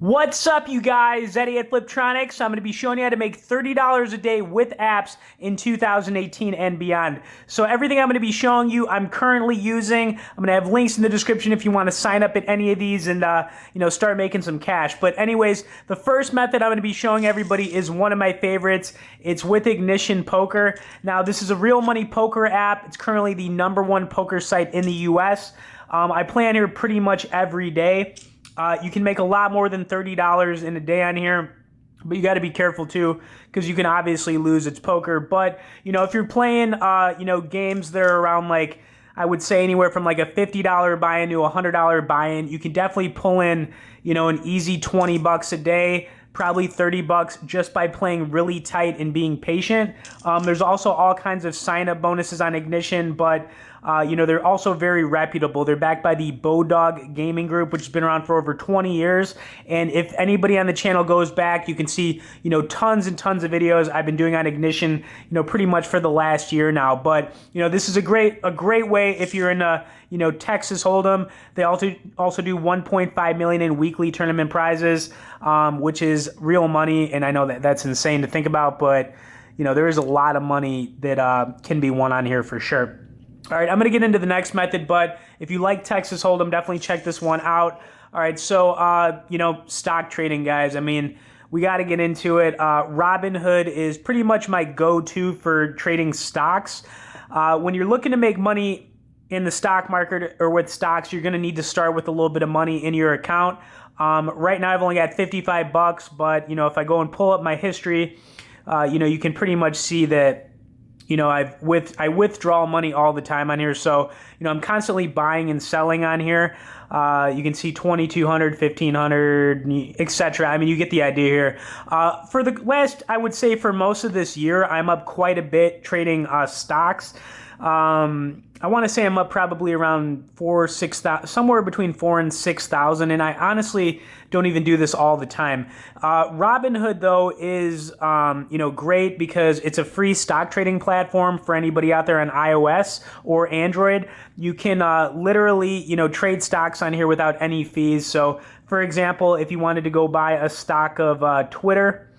What's up, you guys? Eddie at Fliptroniks. I'm going to be showing you how to make $30 a day with apps in 2018 and beyond. So everything I'm going to be showing you, I'm currently using. I'm going to have links in the description if you want to sign up at any of these and start making some cash. But anyways, the first method I'm going to be showing everybody is one of my favorites. It's with Ignition Poker. Now, this is a real money poker app. It's currently the #1 poker site in the US. I play on here pretty much every day. You can make a lot more than $30 in a day on here, but you got to be careful too, because you can obviously lose. It's poker. But if you're playing games that are around, like, I would say anywhere from like a $50 buy-in to a $100 buy-in, you can definitely pull in an easy 20 bucks a day, probably 30 bucks just by playing really tight and being patient. There's also all kinds of sign-up bonuses on Ignition, but they're also very reputable. They're backed by the Bodog Gaming Group, which has been around for over 20 years. And if anybody on the channel goes back, you can see, tons and tons of videos I've been doing on Ignition, pretty much for the last year now. But, this is a great way if you're in a, Texas Hold'em. They also do 1.5 million in weekly tournament prizes, which is real money. And I know that's insane to think about, but, there is a lot of money that can be won on here for sure. All right, I'm going to get into the next method, but if you like Texas Hold'em, definitely check this one out. All right, so, stock trading, guys. I mean, we got to get into it. Robinhood is pretty much my go-to for trading stocks. When you're looking to make money in the stock market or with stocks, you're going to need to start with a little bit of money in your account. Right now, I've only got 55 bucks, but, if I go and pull up my history, you can pretty much see that I withdraw money all the time on here, so I'm constantly buying and selling on here. You can see 2,200, 1,500, etc. I mean, you get the idea here. For the last, I would say for most of this year, I'm up quite a bit trading stocks. I want to say I'm up probably around 6,000, somewhere between 4,000 and 6,000, and I honestly don't even do this all the time. Robinhood, though, is great because it's a free stock trading platform for anybody out there on iOS or Android. You can literally trade stocks on here without any fees. So, for example, if you wanted to go buy a stock of Twitter,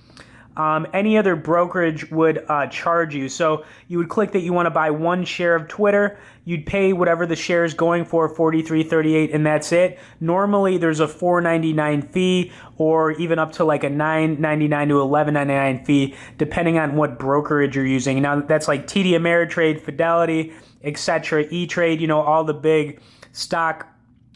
any other brokerage would charge you. So you would click that you want to buy one share of Twitter. You'd pay whatever the share is going for, $43.38, and that's it. Normally, there's a $4.99 fee, or even up to like a $9.99 to $11.99 fee, depending on what brokerage you're using. Now, that's like TD Ameritrade, Fidelity, etc., E-Trade. All the big stock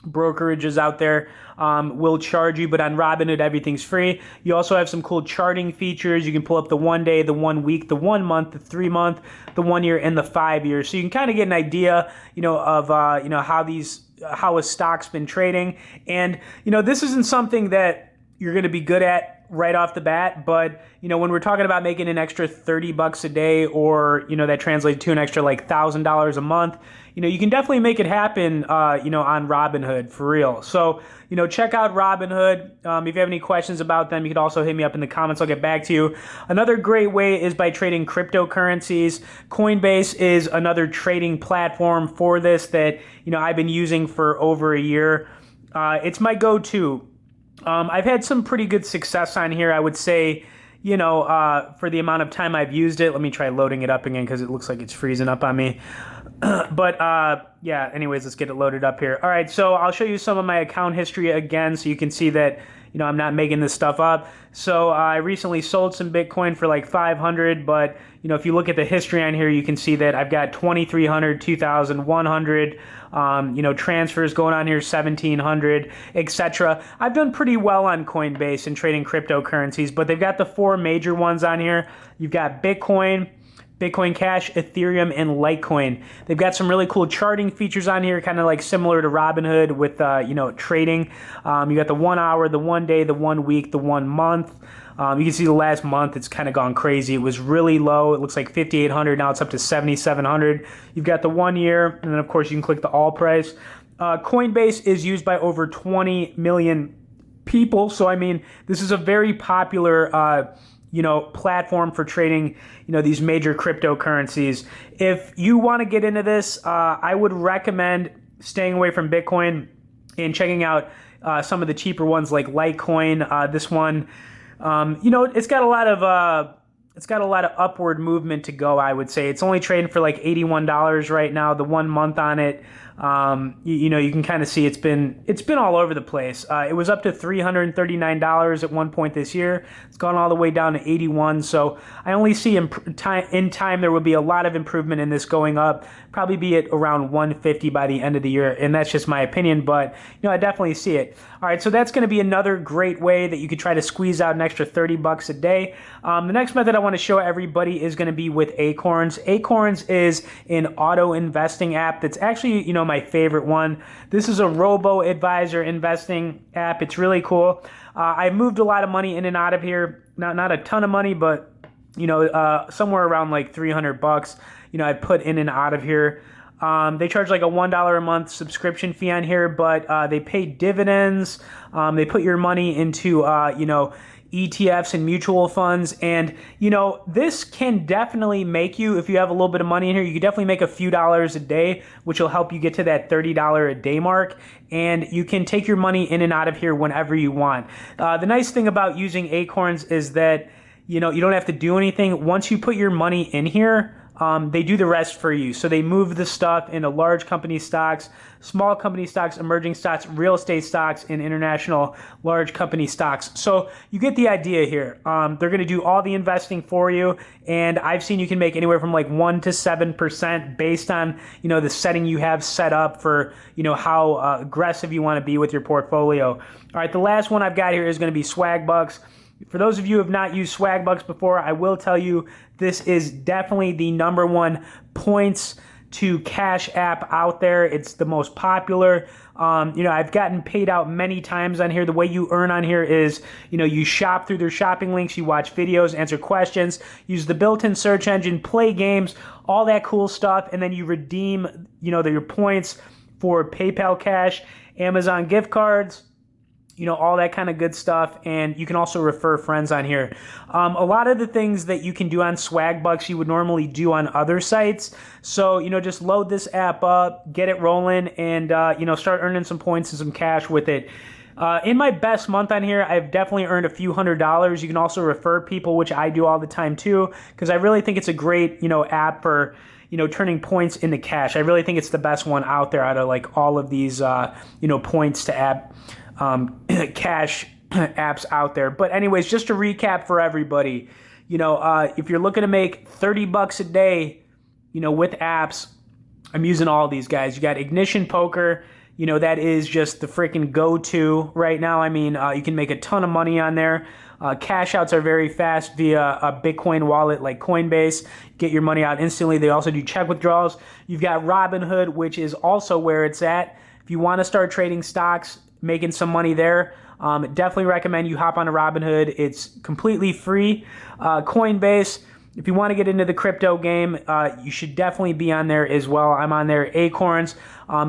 brokerages out there will charge you, but on Robinhood, everything's free. You also have some cool charting features. You can pull up the 1 day, the 1 week, the 1 month, the 3 month, the 1 year, and the 5 years. So you can kind of get an idea, of how a stock's been trading. And this isn't something that you're going to be good at right off the bat, but when we're talking about making an extra 30 bucks a day, or that translates to an extra like $1,000 a month, you can definitely make it happen on Robinhood, for real. So check out Robinhood. If you have any questions about them, you can also hit me up in the comments. I'll get back to you. Another great way is by trading cryptocurrencies. Coinbase is another trading platform for this that I've been using for over a year. It's my go-to. I've had some pretty good success on here, I would say, for the amount of time I've used it. Let me try loading it up again because it looks like it's freezing up on me. But yeah, anyways, let's get it loaded up here. All right, so I'll show you some of my account history again so you can see that, I'm not making this stuff up. So I recently sold some Bitcoin for like 500, but, if you look at the history on here, you can see that I've got 2,300, 2,100, transfers going on here, 1,700, etc. I've done pretty well on Coinbase and trading cryptocurrencies, but they've got the 4 major ones on here. You've got Bitcoin, Bitcoin Cash, Ethereum, and Litecoin. They've got some really cool charting features on here, kind of like similar to Robinhood with, trading. You got the 1 hour, the 1 day, the 1 week, the 1 month. You can see the last month, it's kind of gone crazy. It was really low. It looks like 5,800. Now it's up to 7,700. You've got the 1 year, and then, of course, you can click the all price. Coinbase is used by over 20 million people. So, I mean, this is a very popular platform for trading, these major cryptocurrencies. If you want to get into this, I would recommend staying away from Bitcoin and checking out some of the cheaper ones like Litecoin. This one, you know, it's got a lot of upward movement to go, I would say. It's only trading for like $81 right now, the 1 month on it. You know, you can kind of see it's been all over the place. It was up to $339 at one point this year. It's gone all the way down to 81. So I only see in time there will be a lot of improvement in this going up. Probably be at around 150 by the end of the year, and that's just my opinion. But you know, I definitely see it. All right, so that's going to be another great way that you could try to squeeze out an extra 30 bucks a day. The next method I want to show everybody is going to be with Acorns. Acorns is an auto investing app that's actually, you know, my favorite one. This is a robo-advisor investing app. It's really cool. I moved a lot of money in and out of here. Not a ton of money, but you know, somewhere around like 300 bucks. You know, I put in and out of here. They charge like a $1 a month subscription fee on here, but they pay dividends. They put your money into, you know, ETFs and mutual funds. And, you know, this can definitely make you, if you have a little bit of money in here, you can definitely make a few dollars a day, which will help you get to that $30 a day mark. And you can take your money in and out of here whenever you want. The nice thing about using Acorns is that, you know, you don't have to do anything. Once you put your money in here, they do the rest for you. So they move the stuff into large company stocks, small company stocks, emerging stocks, real estate stocks, and international large company stocks. So you get the idea here. They're going to do all the investing for you. And I've seen you can make anywhere from like 1 to 7% based on, you know, the setting you have set up for, you know, how aggressive you want to be with your portfolio. All right, the last one I've got here is going to be Swagbucks. For those of you who have not used Swagbucks before, I will tell you this is definitely the #1 points to cash app out there. It's the most popular. You know, I've gotten paid out many times on here. The way you earn on here is, you know, you shop through their shopping links, you watch videos, answer questions, use the built-in search engine, play games, all that cool stuff, and then you redeem, you know, your points for PayPal cash, Amazon gift cards, you know, all that kind of good stuff. And you can also refer friends on here. A lot of the things that you can do on Swagbucks you would normally do on other sites. So, you know, just load this app up, get it rolling, and, you know, start earning some points and some cash with it. In my best month on here, I've definitely earned a few $100s. You can also refer people, which I do all the time too, because I really think it's a great, you know, app for, you know, turning points into cash. I really think it's the best one out there out of like all of these, you know, points to app cash apps out there. But anyways, just to recap for everybody, you know, if you're looking to make 30 bucks a day, you know, with apps, I'm using all these guys. You got Ignition Poker, you know, that is just the freaking go-to right now. I mean, you can make a ton of money on there. Cash outs are very fast via a Bitcoin wallet like Coinbase. Get your money out instantly. They also do check withdrawals. You've got Robinhood, which is also where it's at. If you want to start trading stocks, making some money there, definitely recommend you hop on a Robinhood. It's completely free. Coinbase, if you want to get into the crypto game, you should definitely be on there as well. I'm on there. Acorns,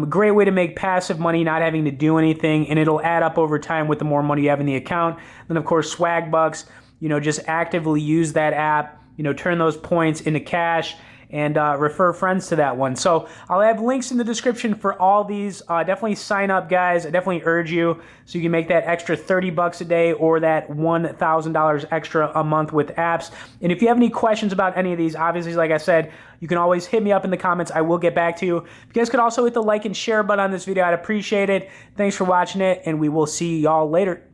great way to make passive money, not having to do anything, and it'll add up over time with the more money you have in the account. Then of course Swagbucks, you know, just actively use that app, you know, turn those points into cash, and refer friends to that one. So I'll have links in the description for all these. Definitely sign up, guys. I definitely urge you so you can make that extra 30 bucks a day or that $1,000 extra a month with apps. And if you have any questions about any of these, obviously, like I said, you can always hit me up in the comments. I will get back to you. If you guys could also hit the like and share button on this video, I'd appreciate it. Thanks for watching it, and we will see y'all later.